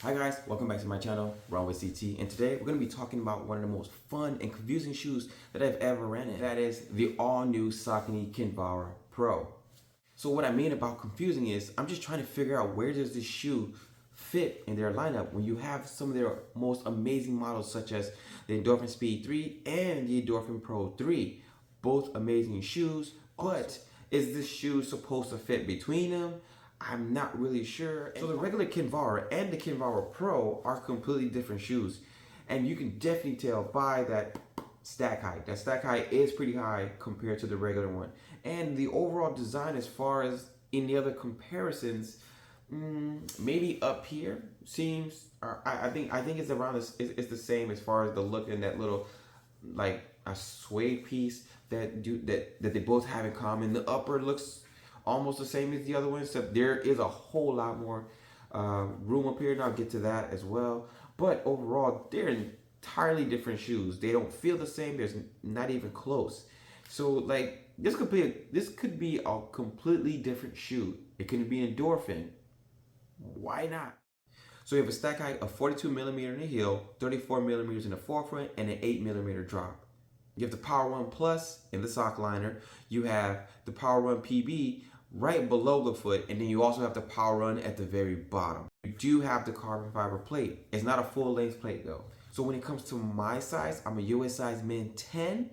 Hi guys, welcome back to my channel, Run with CT, and today we're going to be talking about one of the most fun and confusing shoes that I've ever ran in. That is the all-new Saucony Kinvara Pro. So what I mean about confusing is I'm just trying to figure out where does this shoe fit in their lineup when you have some of their most amazing models such as the Endorphin Speed 3 and the Endorphin Pro 3. Both amazing shoes, but is this shoe supposed to fit between them? I'm not really sure. So the regular Kinvara and the Kinvara Pro are completely different shoes. And you can definitely tell by that stack height. That stack height is pretty high compared to the regular one. And the overall design as far as any other comparisons, maybe up here seems, I think it's around this, it's the same as far as the look in that little like a suede piece that they both have in common. The upper looks almost the same as the other one, except there is a whole lot more room up here, and I'll get to that as well. But overall, they're entirely different shoes. They don't feel the same. There's not even close. So like this could be a completely different shoe. It could be Endorphin. Why not? So you have a stack height of 42 millimeter in the heel, 34 millimeters in the forefront, and an 8 millimeter drop. You have the Power Run Plus in the sock liner. You have the Power Run PB right below the foot, and then you also have the Power Run at the very bottom. You do have the carbon fiber plate. It's not a full length plate though. So when it comes to my size, I'm a US size min 10,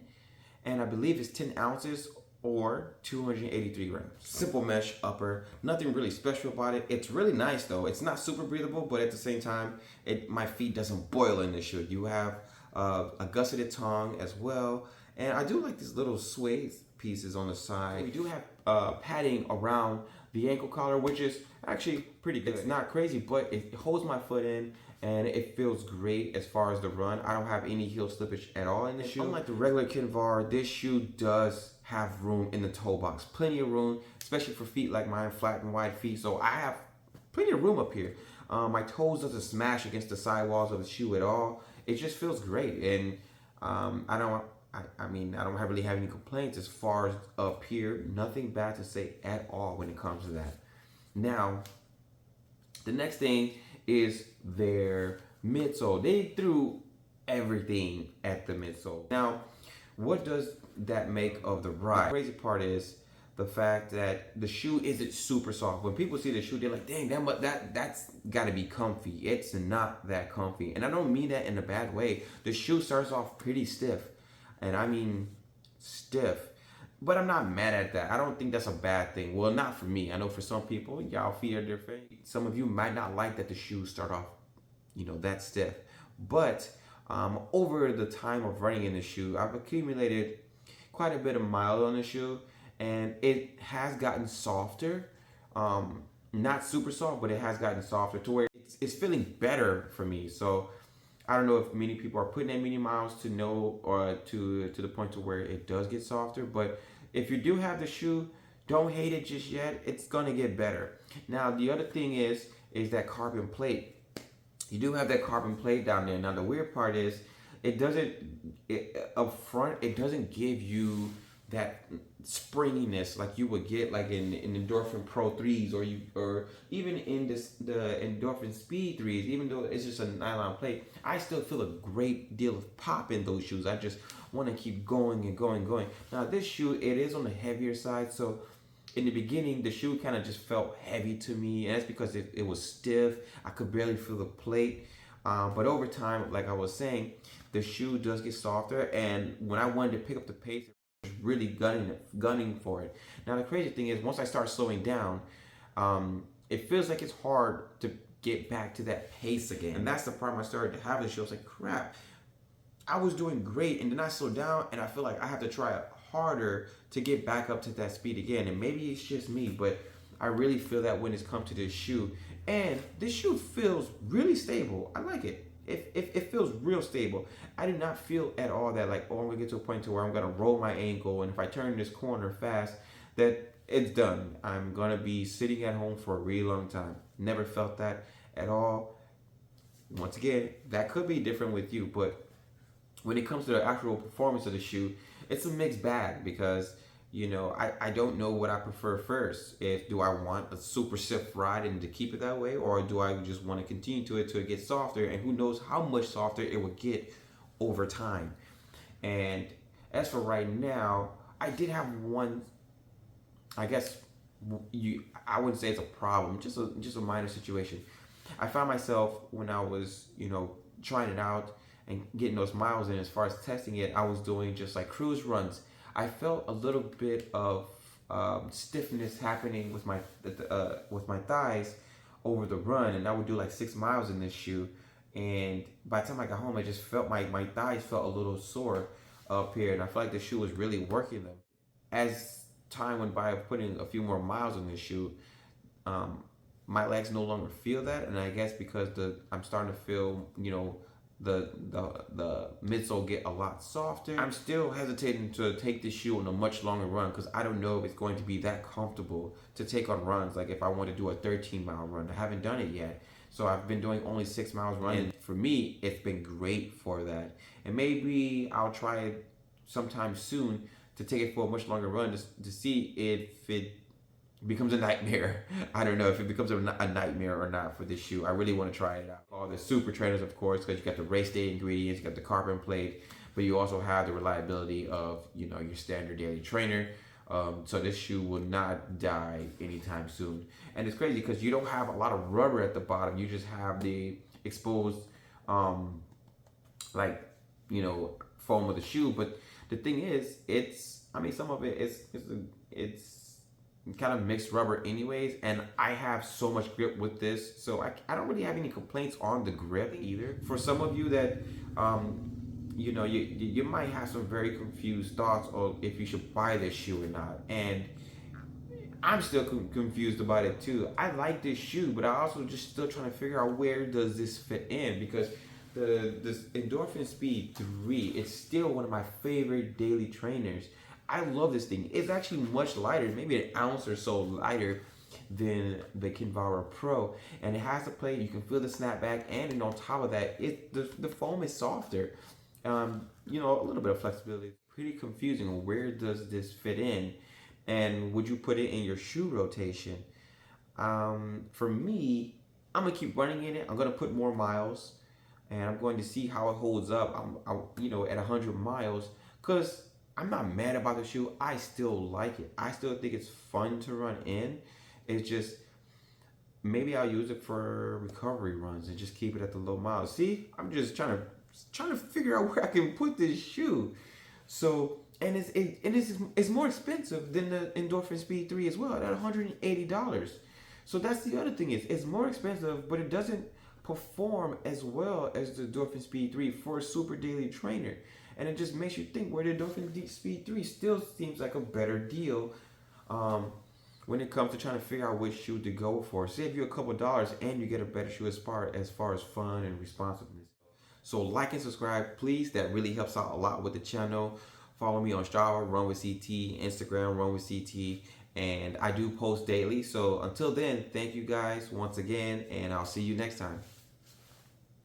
and I believe it's 10 ounces or 283 grams. Simple mesh upper, nothing really special about it. It's really nice though. It's not super breathable, but at the same time, my feet doesn't boil in this shoe. You have a gusseted tongue as well, and I do like these little suede pieces on the side. We do have padding around the ankle collar, which is actually pretty good. It's not crazy, but it holds my foot in and it feels great as far as the run. I don't have any heel slippage at all in this shoe. Unlike the regular Kinvara, this shoe does have room in the toe box. Plenty of room, especially for feet like mine, flat and wide feet. So I have plenty of room up here. My toes doesn't smash against the sidewalls of the shoe at all. It just feels great, and I don't really have any complaints as far as up here. Nothing bad to say at all when it comes to that. Now, the next thing is their midsole. They threw everything at the midsole. Now, what does that make of the ride? The crazy part is the fact that the shoe isn't super soft. When people see the shoe, they're like, dang, that's gotta be comfy. It's not that comfy. And I don't mean that in a bad way. The shoe starts off pretty stiff. And I mean stiff. But I'm not mad at that. I don't think that's a bad thing. Well, not for me. I know for some people, y'all feet are different. Some of you might not like that the shoes start off, that stiff. But over the time of running in the shoe, I've accumulated quite a bit of miles on the shoe. And it has gotten softer, not super soft, but it has gotten softer to where it's feeling better for me. So I don't know if many people are putting that many miles to know, or to the point to where it does get softer. But if you do have the shoe, don't hate it just yet. It's gonna get better. Now the other thing is that carbon plate. You do have that carbon plate down there. Now the weird part is up front, it doesn't give you that springiness like you would get like in Endorphin Pro 3s or even in the Endorphin Speed 3s. Even though it's just a nylon plate, I still feel a great deal of pop in those shoes. I just want to keep going and going and going. Now this shoe, it is on the heavier side, so in the beginning the shoe kind of just felt heavy to me, and that's because it was stiff. I could barely feel the plate, but over time, like I was saying, the shoe does get softer, and when I wanted to pick up the pace, really gunning for it. Now the crazy thing is, once I start slowing down, it feels like it's hard to get back to that pace again. And that's the problem I started to have this show. I was like, crap, I was doing great, and then I slowed down, and I feel like I have to try harder to get back up to that speed again. And maybe it's just me, but I really feel that when it's come to this shoe. And this shoe feels really stable. I like it. It feels real stable. I did not feel at all that like, oh, I'm gonna get to a point to where I'm gonna roll my ankle, and if I turn this corner fast, that it's done. I'm gonna be sitting at home for a really long time. Never felt that at all. Once again, that could be different with you, but when it comes to the actual performance of the shoe, it's a mixed bag, because I don't know what I prefer first. If do I want a super stiff ride and to keep it that way, or do I just want to continue to it till it gets softer, and who knows how much softer it will get over time. And as for right now, I did have one, I guess I wouldn't say it's a problem, just a minor situation. I found myself when I was, trying it out and getting those miles in, as far as testing it, I was doing just like cruise runs. I felt a little bit of stiffness happening with my thighs over the run, and I would do like 6 miles in this shoe. And by the time I got home, I just felt my thighs felt a little sore up here, and I felt like the shoe was really working them. As time went by of putting a few more miles in this shoe, my legs no longer feel that, and I guess because I'm starting to feel, the midsole get a lot softer. I'm still hesitating to take this shoe on a much longer run because I don't know if it's going to be that comfortable to take on runs. Like if I want to do a 13-mile run, I haven't done it yet. So I've been doing only 6 miles running. And for me, it's been great for that. And maybe I'll try it sometime soon to take it for a much longer run to see if it becomes a nightmare. I don't know if it becomes a nightmare or not for this shoe. I really want to try it out. All the super trainers, of course, because you got the race day ingredients, you got the carbon plate, but you also have the reliability of your standard daily trainer. So this shoe will not die anytime soon. And it's crazy because you don't have a lot of rubber at the bottom. You just have the exposed, foam of the shoe. But the thing is, some of it it's kind of mixed rubber anyways, and I have so much grip with this, so I don't really have any complaints on the grip either. For some of you that you might have some very confused thoughts on if you should buy this shoe or not, and I'm still confused about it too. I like this shoe, but I also just still trying to figure out where does this fit in, because this Endorphin Speed 3, it's still one of my favorite daily trainers. I love this thing. It's actually much lighter, maybe an ounce or so lighter than the Kinvara Pro, and it has a plate. You can feel the snapback, and then on top of that, the foam is softer. A little bit of flexibility. Pretty confusing on where does this fit in, and would you put it in your shoe rotation? For me, I'm gonna keep running in it. I'm gonna put more miles, and I'm going to see how it holds up. At 100 miles, because I'm not mad about the shoe. I still like it. I still think it's fun to run in. It's just, maybe I'll use it for recovery runs and just keep it at the low miles. See, I'm just trying to figure out where I can put this shoe. So, and it's more expensive than the Endorphin Speed 3 as well, at $180. So that's the other thing, is it's more expensive, but it doesn't perform as well as the Endorphin Speed 3 for a super daily trainer. And it just makes you think where the Endorphin Speed 3 still seems like a better deal when it comes to trying to figure out which shoe to go for. Save you a couple dollars and you get a better shoe as far as fun and responsiveness. So like and subscribe, please. That really helps out a lot with the channel. Follow me on Strava, Run with CT, Instagram, Run with CT, and I do post daily. So until then, thank you guys once again, and I'll see you next time.